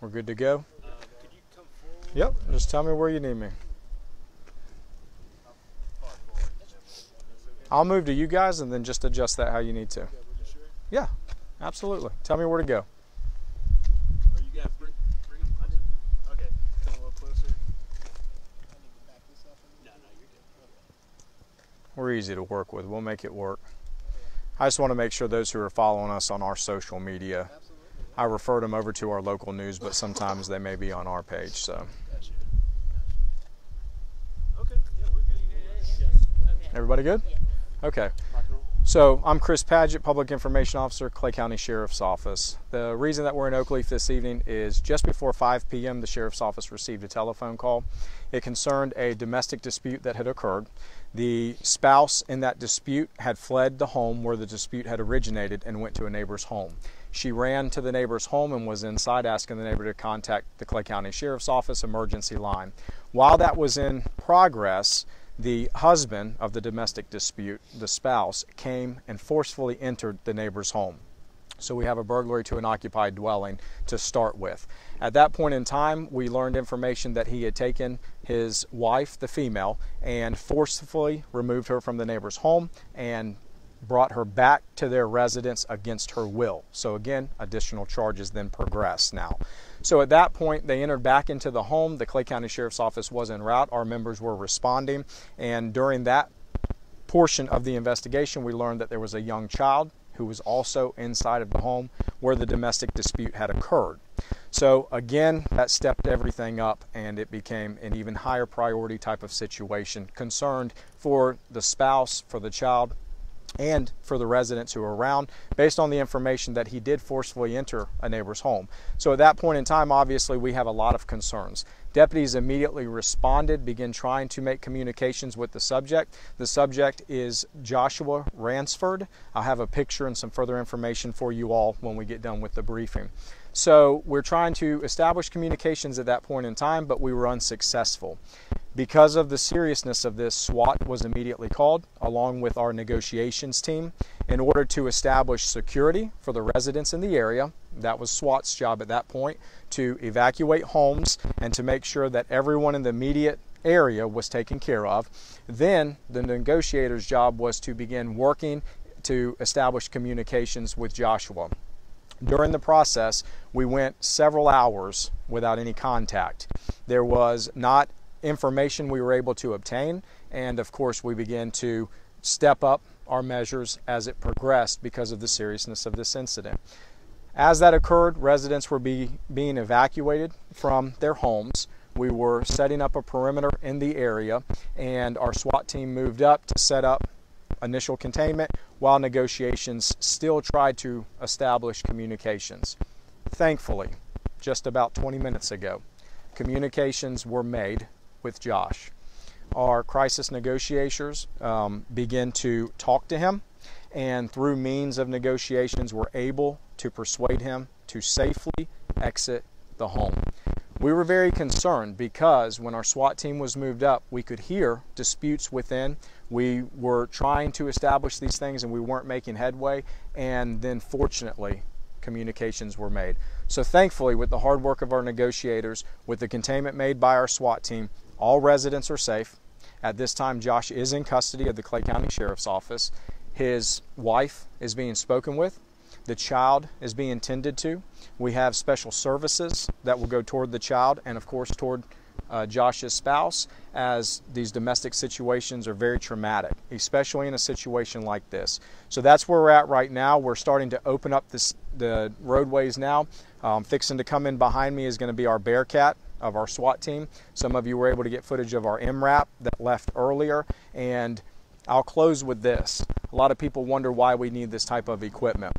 We're good to go? Could you come forward? Yep, just tell me where you need me. I'll move to you guys and then just adjust that how you need to. Yeah, absolutely. Tell me where to go. Are you guys bring them closer? Okay, come a little closer. I need to back this up. No, you're good. We're easy to work with. We'll make it work. I just want to make sure those who are following us on our social media, I refer them over to our local news, but sometimes they may be on our page. So. Gotcha. Okay, yeah, we're good. Everybody good? Yeah. Okay. So I'm Chris Padgett, Public Information Officer, Clay County Sheriff's Office. The reason that we're in Oakleaf this evening is just before 5 p.m. the Sheriff's Office received a telephone call. It concerned a domestic dispute that had occurred. The spouse in that dispute had fled the home where the dispute had originated and went to a neighbor's home. She ran to the neighbor's home and was inside asking the neighbor to contact the Clay County Sheriff's Office emergency line. While that was in progress, the husband of the domestic dispute, the spouse, came and forcefully entered the neighbor's home. So we have a burglary to an occupied dwelling to start with. At that point in time, we learned information that he had taken his wife, the female, and forcefully removed her from the neighbor's home and brought her back to their residence against her will. So again, additional charges then progress now. So at that point, they entered back into the home. The Clay County Sheriff's Office was en route. Our members were responding. And during that portion of the investigation, we learned that there was a young child who was also inside of the home where the domestic dispute had occurred. So again, that stepped everything up and it became an even higher priority type of situation, concerned for the spouse, for the child, and for the residents who are around, based on the information that he did forcefully enter a neighbor's home. So at that point in time, obviously, we have a lot of concerns. Deputies immediately responded, began trying to make communications with the subject. The subject is Joshua Ransford. I'll have a picture and some further information for you all when we get done with the briefing. So we're trying to establish communications at that point in time, but we were unsuccessful. Because of the seriousness of this, SWAT was immediately called, along with our negotiations team, in order to establish security for the residents in the area. That was SWAT's job at that point, to evacuate homes and to make sure that everyone in the immediate area was taken care of. Then the negotiators' job was to begin working to establish communications with Joshua. During the process, we went several hours without any contact. There was not information we were able to obtain, and of course we began to step up our measures as it progressed because of the seriousness of this incident. As that occurred, residents were being evacuated from their homes. We were setting up a perimeter in the area, and our SWAT team moved up to set up initial containment while negotiations still tried to establish communications. Thankfully, just about 20 minutes ago, communications were made with Josh. Our crisis negotiators began to talk to him, and through means of negotiations were able to persuade him to safely exit the home. We were very concerned because when our SWAT team was moved up, we could hear disputes within. We were trying to establish these things and we weren't making headway, and then fortunately communications were made. So thankfully, with the hard work of our negotiators, with the containment made by our SWAT team, all residents are safe. At this time, Josh is in custody of the Clay County Sheriff's Office. His wife is being spoken with. The child is being tended to. We have special services that will go toward the child and, of course, toward Josh's spouse, as these domestic situations are very traumatic, especially in a situation like this. So that's where we're at right now. We're starting to open up the roadways now. Fixing to come in behind me is going to be our Bearcat of our SWAT team. Some of you were able to get footage of our MRAP that left earlier, and I'll close with this. A lot of people wonder why we need this type of equipment.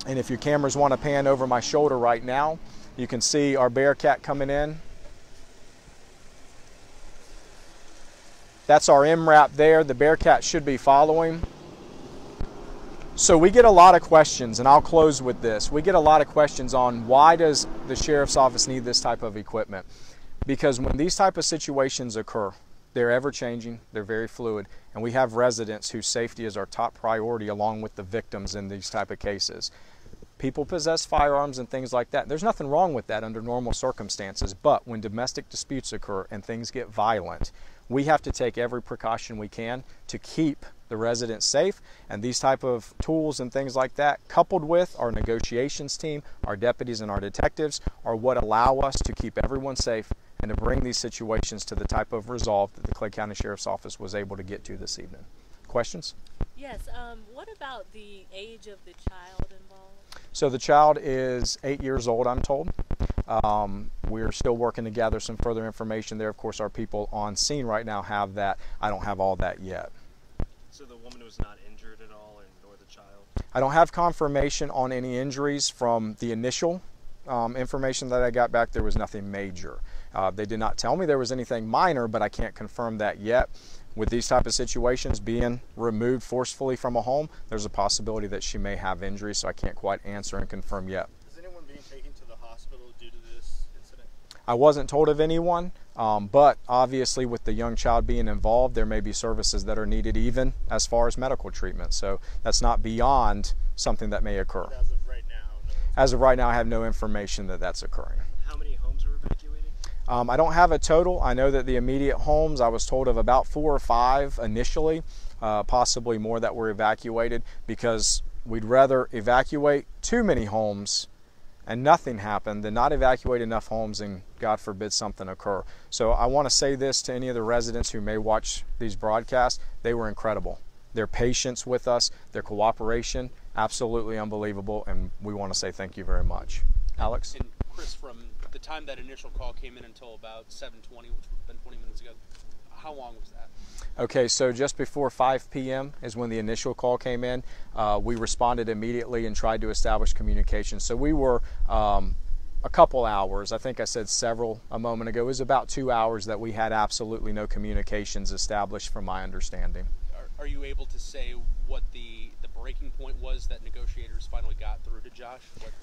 And if your cameras want to pan over my shoulder right now, you can see our Bearcat coming in. That's our MRAP there. The Bearcat should be following. So we get a lot of questions, and I'll close with this. We get a lot of questions on why does the Sheriff's Office need this type of equipment? Because when these type of situations occur, they're ever-changing, they're very fluid, and we have residents whose safety is our top priority along with the victims in these type of cases. People possess firearms and things like that. There's nothing wrong with that under normal circumstances, but when domestic disputes occur and things get violent, we have to take every precaution we can to keep the residents safe, and these type of tools and things like that, coupled with our negotiations team, our deputies and our detectives, are what allow us to keep everyone safe and to bring these situations to the type of resolve that the Clay County Sheriff's Office was able to get to this evening. Questions? Yes. What about the age of the child involved? So the child is 8 years old, I'm told. We're still working to gather some further information there. Of course, our people on scene right now have that. I don't have all that yet. So the woman was not injured at all, and nor the child? I don't have confirmation on any injuries from the initial information that I got back. There was nothing major. They did not tell me there was anything minor, but I can't confirm that yet. With these type of situations being removed forcefully from a home, there's a possibility that she may have injuries, so I can't quite answer and confirm yet. Is anyone being taken to the hospital due to this incident? I wasn't told of anyone, but obviously with the young child being involved, there may be services that are needed even as far as medical treatment. So that's not beyond something that may occur. But as of right now, As of right now, I have no information that that's occurring. How many homes were evacuating? I don't have a total. I know that the immediate homes, I was told of about 4 or 5 initially, possibly more that were evacuated, because we'd rather evacuate too many homes and nothing happened than not evacuate enough homes and God forbid something occur. So I want to say this to any of the residents who may watch these broadcasts. They were incredible. Their patience with us, their cooperation, absolutely unbelievable, and we want to say thank you very much. Alex? And Chris, from the time that initial call came in until about 7:20, which would have been 20 minutes ago, how long was that? Okay, so just before 5 p.m. is when the initial call came in. We responded immediately and tried to establish communication. So we were a couple hours, I think I said several a moment ago. It was about 2 hours that we had absolutely no communications established from my understanding. Are you able to say what the breaking point was that negotiators finally got through to Josh,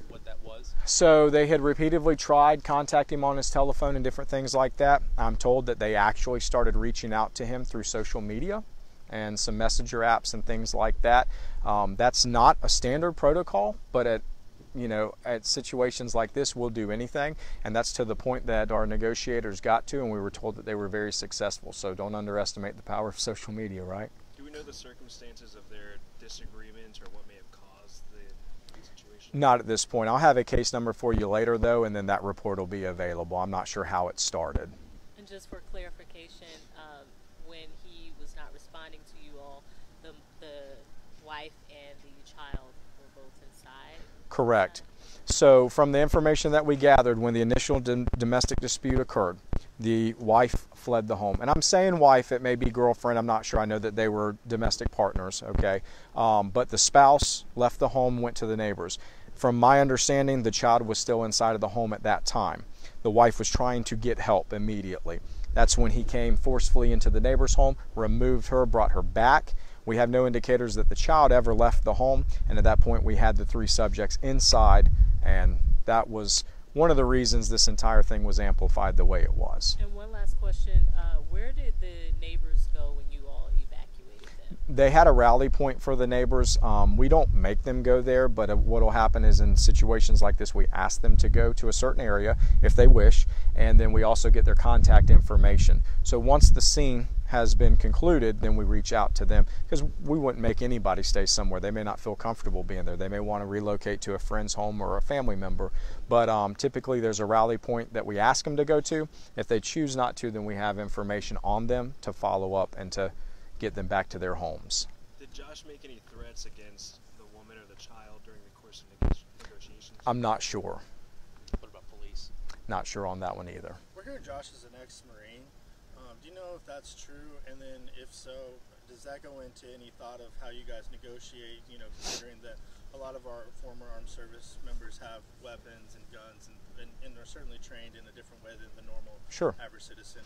what that was? So they had repeatedly tried contacting him on his telephone and different things like that. I'm told that they actually started reaching out to him through social media and some messenger apps and things like that. That's not a standard protocol, but at situations like this, we'll do anything, and that's to the point that our negotiators got to, and we were told that they were very successful. So don't underestimate the power of social media, right? Do we know the circumstances of their disagreement or what may have caused the situation? Not at this point. I'll have a case number for you later, though, and then that report will be available. I'm not sure how it started. And just for clarification, when he was not responding to you all, the wife and the child were both inside? Correct. So from the information that we gathered, when the initial domestic dispute occurred, the wife fled the home. And I'm saying wife, it may be girlfriend, I'm not sure. I know that they were domestic partners, okay? But the spouse left the home, went to the neighbors. From my understanding, the child was still inside of the home at that time. The wife was trying to get help immediately. That's when he came forcefully into the neighbor's home, removed her, brought her back. We have no indicators that the child ever left the home, and at that point we had the 3 subjects inside, and that was one of the reasons this entire thing was amplified the way it was. And one last question, where did the neighbors go when you all evacuated them? They had a rally point for the neighbors. We don't make them go there, but what will happen is in situations like this, we ask them to go to a certain area if they wish, and then we also get their contact information. So once the scene has been concluded, then we reach out to them, because we wouldn't make anybody stay somewhere. They may not feel comfortable being there. They may want to relocate to a friend's home or a family member, but typically there's a rally point that we ask them to go to. If they choose not to, then we have information on them to follow up and to get them back to their homes. Did Josh make any threats against the woman or the child during the course of negotiations? I'm not sure. What about police? Not sure on that one either. We're hearing Josh is an ex-Marine. Do you know if that's true? And then if so, does that go into any thought of how you guys negotiate, considering that a lot of our former armed service members have weapons and guns and are certainly trained in a different way than the normal average citizen?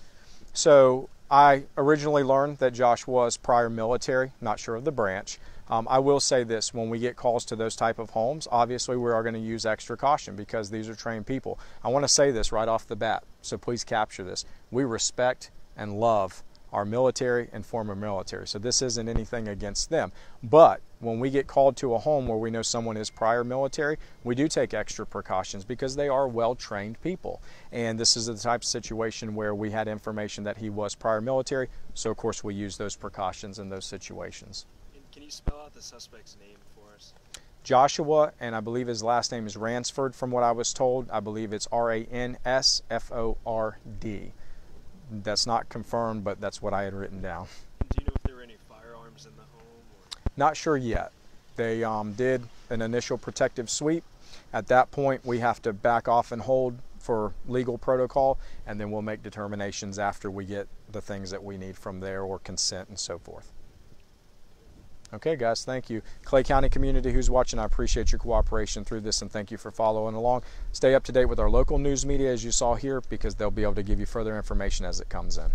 So I originally learned that Josh was prior military, not sure of the branch. I will say this, when we get calls to those type of homes, obviously we are going to use extra caution because these are trained people. I want to say this right off the bat, so please capture this. We respect and love our military and former military, so this isn't anything against them. But when we get called to a home where we know someone is prior military, we do take extra precautions because they are well-trained people. And this is the type of situation where we had information that he was prior military, so of course we use those precautions in those situations. And can you spell out the suspect's name for us? Joshua, and I believe his last name is Ransford from what I was told. I believe it's Ransford. That's not confirmed, but that's what I had written down. Do you know if there were any firearms in the home? Or? Not sure yet. They did an initial protective sweep. At that point, we have to back off and hold for legal protocol, and then we'll make determinations after we get the things that we need from there, or consent and so forth. Okay, guys, thank you. Clay County community who's watching, I appreciate your cooperation through this, and thank you for following along. Stay up to date with our local news media, as you saw here, because they'll be able to give you further information as it comes in.